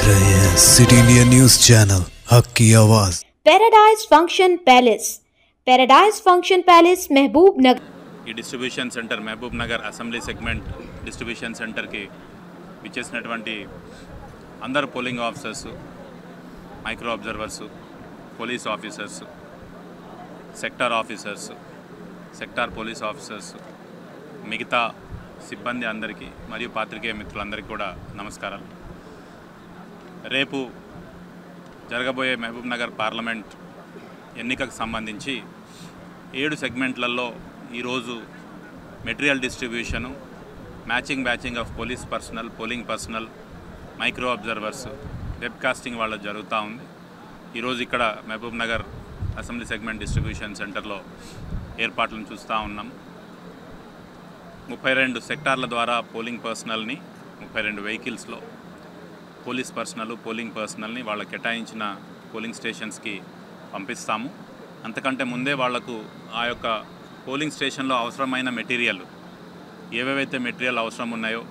रहे हैं city India news channel हक की आवाज। Paradise function palace, paradise function palace Mahbubnagar. ఈ distribution center Mahbubnagar assembly segment distribution సెంటర్కి విచ్చేసినటువంటి అందరు polling officers, micro observers, police officers, sector officers, sector police officers, మిగతా సిబ్బంది అందరికీ మరియు పాత్రికేయ మిత్రులందరికీ కూడా నమస్కారాలు. రేపు జరగబోయే మహబూబ్ నగర్ పార్లమెంట్ ఎన్నికకు సంబంధించి 7 సెగ్మెంట్లలో ఈరోజు material distribution, batching of police personnel, polling personnel, micro observers, webcasting వాళ్ళ జరుగుతూ ఉంది. ఈరోజు ఇక్కడ Mahbubnagar assembly segment distribution సెంటర్లో ఏర్పాట్లను చూస్తూ ఉన్నాం. 32 సెక్టార్ల ద్వారా పోలింగ్ పర్సనల్ని 32 వెహికల్స్లో పోలీస్ పర్సనల్, పోలింగ్ పర్సనల్ని వాళ్ళ కేటాయించిన పోలింగ్ స్టేషన్స్కి పంపిస్తాము. అంతకంటే ముందే వాళ్లకు ఆ యొక్క పోలింగ్ స్టేషన్లో అవసరమైన మెటీరియల్, ఏవేవైతే మెటీరియల్ అవసరం ఉన్నాయో,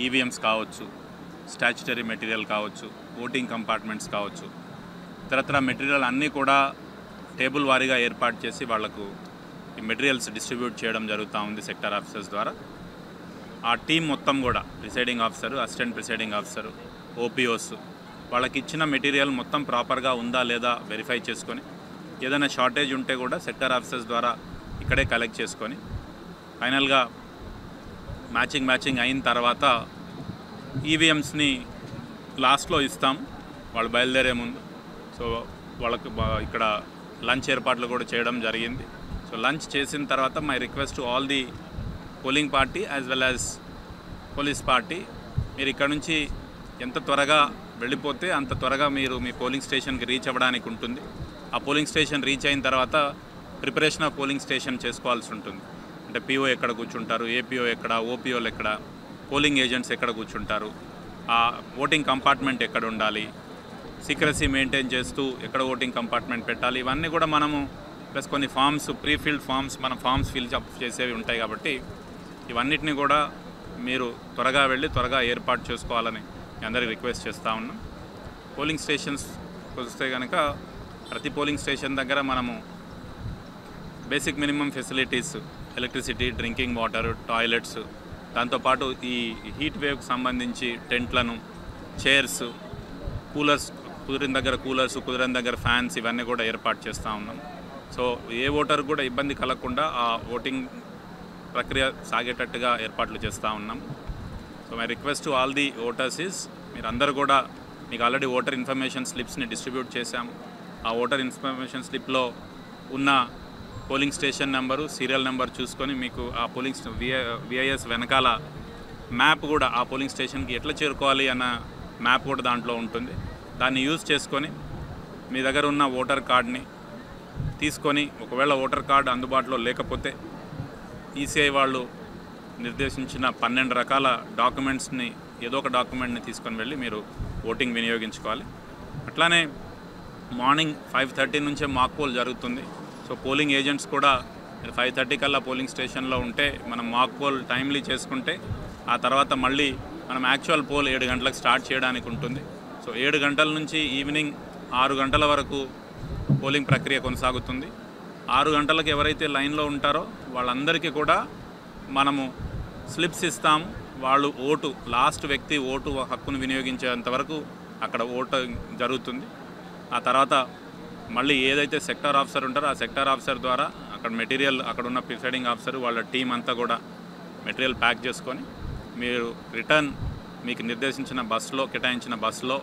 ఈవీఎంస్ కావచ్చు, స్టాచ్యుటరీ మెటీరియల్ కావచ్చు, ఓటింగ్ కంపార్ట్మెంట్స్ కావచ్చు, ఇతరత్ర మెటీరియల్ అన్నీ కూడా టేబుల్ వారీగా ఏర్పాటు చేసి వాళ్లకు ఈ మెటీరియల్స్ డిస్ట్రిబ్యూట్ చేయడం జరుగుతూ ఉంది సెక్టార్ ఆఫీసర్స్ ద్వారా. ఆ టీం మొత్తం కూడా presiding officer, assistant presiding officer, OPOs వాళ్ళకి ఇచ్చిన మెటీరియల్ మొత్తం ప్రాపర్గా ఉందా లేదా వెరిఫై చేసుకొని, ఏదైనా షార్టేజ్ ఉంటే కూడా సెక్టార్ ఆఫీసర్స్ ద్వారా ఇక్కడే కలెక్ట్ చేసుకొని ఫైనల్గా మ్యాచింగ్ అయిన తర్వాత ఈవీఎంస్ని లాస్ట్లో ఇస్తాం వాళ్ళు బయలుదేరే ముందు. సో వాళ్ళకు ఇక్కడ లంచ్ ఏర్పాట్లు కూడా చేయడం జరిగింది. సో లంచ్ చేసిన తర్వాత my request to all the polling party as well as police party, మీరు ఇక్కడ నుంచి ఎంత త్వరగా వెళ్ళిపోతే అంత త్వరగా మీరు మీ పోలింగ్ స్టేషన్కి రీచ్ అవ్వడానికి ఉంటుంది. ఆ పోలింగ్ స్టేషన్ రీచ్ అయిన తర్వాత ప్రిపరేషన్ ఆఫ్ పోలింగ్ స్టేషన్ చేసుకోవాల్సి ఉంటుంది. అంటే పీఓ ఎక్కడ కూర్చుంటారు, ఏపీఓ ఎక్కడ, ఓపీఓలు ఎక్కడ, పోలింగ్ ఏజెంట్స్ ఎక్కడ కూర్చుంటారు, ఆ ఓటింగ్ కంపార్ట్మెంట్ ఎక్కడ ఉండాలి, సీక్రసీ మెయింటైన్ చేస్తూ ఎక్కడ ఓటింగ్ కంపార్ట్మెంట్ పెట్టాలి, ఇవన్నీ కూడా మనము ప్లస్ కొన్ని ఫామ్స్, ప్రీఫిల్డ్ ఫామ్స్, మన ఫామ్స్ ఫిల్ అప్ చేసేవి ఉంటాయి. కాబట్టి ఇవన్నిటిని కూడా మీరు త్వరగా వెళ్ళి త్వరగా ఏర్పాటు చేసుకోవాలని అందరికీ రిక్వెస్ట్ చేస్తూ ఉన్నాం. పోలింగ్ స్టేషన్స్ వస్తే కనుక ప్రతి పోలింగ్ స్టేషన్ దగ్గర మనము basic minimum facilities, electricity, drinking water, toilets, దాంతోపాటు ఈ హీట్ వేవ్కి సంబంధించి టెంట్లను, చైర్స్, కూలర్స్, కుదిరిన దగ్గర కూలర్స్, కుదిరిన దగ్గర ఫ్యాన్స్, ఇవన్నీ కూడా ఏర్పాటు చేస్తూ ఉన్నాం. సో ఏ ఓటర్ కూడా ఇబ్బంది కలగకుండా ఆ ఓటింగ్ ప్రక్రియ సాగేటట్టుగా ఏర్పాట్లు చేస్తూ ఉన్నాం. So my request to all the voters is, మీరందరూ కూడా, మీకు ఆల్రెడీ ఓటర్ ఇన్ఫర్మేషన్ స్లిప్స్ని డిస్ట్రిబ్యూట్ చేశాము. ఆ ఓటర్ ఇన్ఫర్మేషన్ స్లిప్లో ఉన్న polling station number, serial number చూసుకొని మీకు ఆ పోలింగ్ విఐఎస్ వెనకాల మ్యాప్ కూడా, ఆ పోలింగ్ స్టేషన్కి ఎట్లా చేరుకోవాలి అన్న మ్యాప్ కూడా దాంట్లో ఉంటుంది. దాన్ని యూజ్ చేసుకొని మీ దగ్గర ఉన్న ఓటర్ కార్డ్ని తీసుకొని, ఒకవేళ ఓటర్ కార్డు అందుబాటులో లేకపోతే ఈసీఐ వాళ్ళు నిర్దేశించిన 12 రకాల డాక్యుమెంట్స్ని, ఏదో ఒక డాక్యుమెంట్ని తీసుకొని వెళ్ళి మీరు ఓటింగ్ వినియోగించుకోవాలి. అట్లానే మార్నింగ్ 5:30 నుంచే మాక్ పోల్ జరుగుతుంది. సో పోలింగ్ ఏజెంట్స్ కూడా 5:30 కల్లా పోలింగ్ స్టేషన్లో ఉంటే మనం మాక్ పోల్ టైమ్లీ చేసుకుంటే ఆ తర్వాత మళ్ళీ మనం యాక్చువల్ పోల్ 7 గంటలకు స్టార్ట్ చేయడానికి ఉంటుంది. సో 7 గంటల నుంచి ఈవినింగ్ 6 గంటల వరకు పోలింగ్ ప్రక్రియ కొనసాగుతుంది. 6 గంటలకు ఎవరైతే లైన్లో ఉంటారో వాళ్ళందరికీ కూడా మనము స్లిప్స్ ఇస్తాము. వాళ్ళు ఓటు, లాస్ట్ వ్యక్తి ఓటు హక్కును వినియోగించేంత వరకు అక్కడ ఓటు జరుగుతుంది. ఆ తర్వాత మళ్ళీ ఏదైతే సెక్టార్ ఆఫీసర్ ఉంటారో ఆ సెక్టార్ ఆఫీసర్ ద్వారా అక్కడ మెటీరియల్, అక్కడ ఉన్న ప్రిసైడింగ్ ఆఫీసర్ వాళ్ళ టీం అంతా కూడా మెటీరియల్ ప్యాక్ చేసుకొని మీరు రిటర్న్ మీకు నిర్దేశించిన బస్సులో, కేటాయించిన బస్సులో,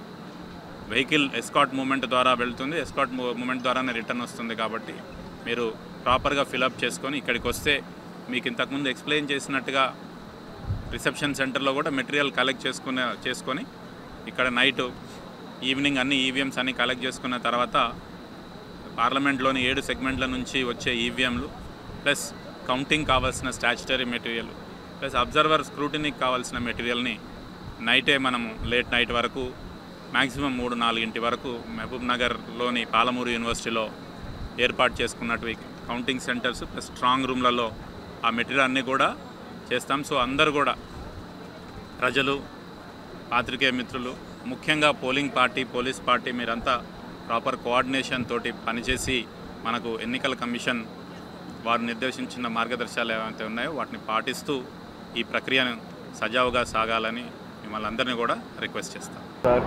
వెహికల్ ఎస్కాట్ మూమెంట్ ద్వారా వెళ్తుంది. ఎస్కాట్ మూమెంట్ ద్వారానే రిటర్న్ వస్తుంది. కాబట్టి మీరు ప్రాపర్గా ఫిలప్ చేసుకొని ఇక్కడికి వస్తే మీకు ఇంతకుముందు ఎక్స్ప్లెయిన్ చేసినట్టుగా రిసెప్షన్ సెంటర్లో కూడా మెటీరియల్ కలెక్ట్ చేసుకొని ఇక్కడ నైట్, ఈవినింగ్ అన్ని ఈవీఎంస్ అన్నీ కలెక్ట్ చేసుకున్న తర్వాత పార్లమెంట్లోని 7 సెగ్మెంట్ల నుంచి వచ్చే ఈవీఎంలు ప్లస్ కౌంటింగ్ కావాల్సిన స్టాచ్యుటరీ మెటీరియల్ ప్లస్ అబ్జర్వర్ స్క్రూటినీకి కావాల్సిన మెటీరియల్ని నైటే మనము లేట్ నైట్ వరకు, మ్యాక్సిమం 3-4 వరకు మహబూబ్ నగర్లోని పాలమూరు యూనివర్సిటీలో ఏర్పాటు చేసుకున్నట్టు కౌంటింగ్ సెంటర్స్ ప్లస్ స్ట్రాంగ్ రూమ్లలో ఆ మెటీరియల్ అన్నీ కూడా చేస్తాం. సో అందరూ కూడా, ప్రజలు, పాత్రికేయ మిత్రులు, ముఖ్యంగా పోలింగ్ పార్టీ, పోలీస్ పార్టీ మీరంతా ప్రాపర్ కోఆర్డినేషన్ తోటి పనిచేసి మనకు ఎన్నికల కమిషన్ వారు నిర్దేశించిన మార్గదర్శకాలు ఏవైతే ఉన్నాయో వాటిని పాటిస్తూ ఈ ప్రక్రియను సజావుగా సాగాలని మిమ్మల్ని అందరినీ కూడా రిక్వెస్ట్ చేస్తాం. సార్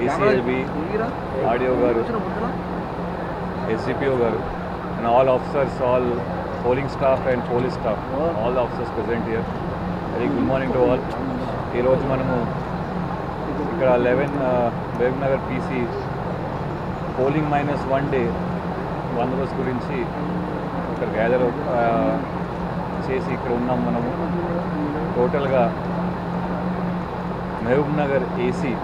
ఏసీఎల్బీ ఆడియో గారు, ఎస్డిపిఓ గారు and all officers, all polling staff and police staff, all the officers present here. Very good morning to all. ఈ రోజు మనము ఇక్కడ 11 Begum Nagar PC polling -1 day బందోబస్తు గురించి ఇక్కడ గ్యాదర్ చేసి ఇక్కడ ఉన్నాం. మనము టోటల్గా Mahbubnagar AC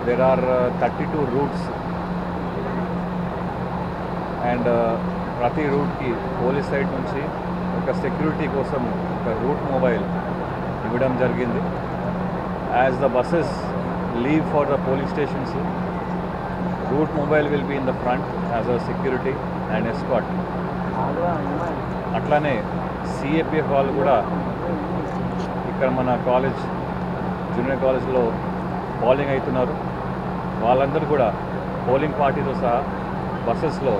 there are 32 routes and ప్రతి రూట్కి పోలీస్ సైడ్ నుంచి ఒక సెక్యూరిటీ కోసం ఒక రూట్ మొబైల్ ఇవ్వడం జరిగింది. As the buses leave for the polling stations, route mobile will be in the front as a security and escort. అట్లానే CAPF వాళ్ళు కూడా ఇక్కడ మన కాలేజ్, జూనియర్ కాలేజ్లో పోలింగ్ అవుతున్నారు. వాళ్ళందరూ కూడా పోలింగ్ పార్టీతో సహా బస్సెస్లో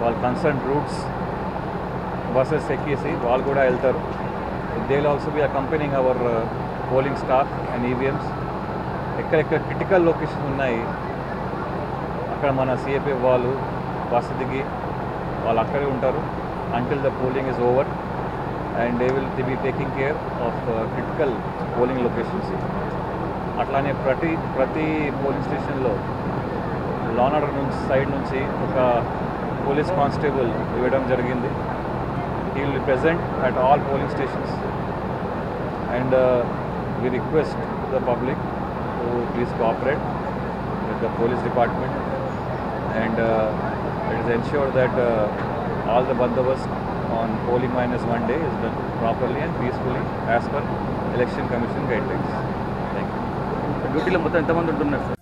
వాళ్ళ కన్సర్న్ రూట్స్ బస్సెస్ ఎక్కేసి వాళ్ళు కూడా వెళ్తారు. They will also be accompanying our polling staff and EVMs. ఎక్కడెక్కడ క్రిటికల్ లొకేషన్ ఉన్నాయి అక్కడ మన సిఏపిఎఫ్ వాళ్ళు బస్సు దిగి వాళ్ళు అక్కడే ఉంటారు until the polling is over and they will be taking care of critical polling locations. అట్లానే ప్రతి పోలింగ్ స్టేషన్లో లా అండ్ ఆర్డర్ నుంచి సైడ్ నుంచి ఒక పోలీస్ కానిస్టేబుల్ ఇవ్వడం జరిగింది. He will present at all polling stations and we request the public to please cooperate with the police department and it is ensure that all the bandobast on polling -1 day is done properly and peacefully as per election commission guidelines. Thank you. డ్యూటీలో మొత్తం ఎంతమంది ఉంటున్నారు sir?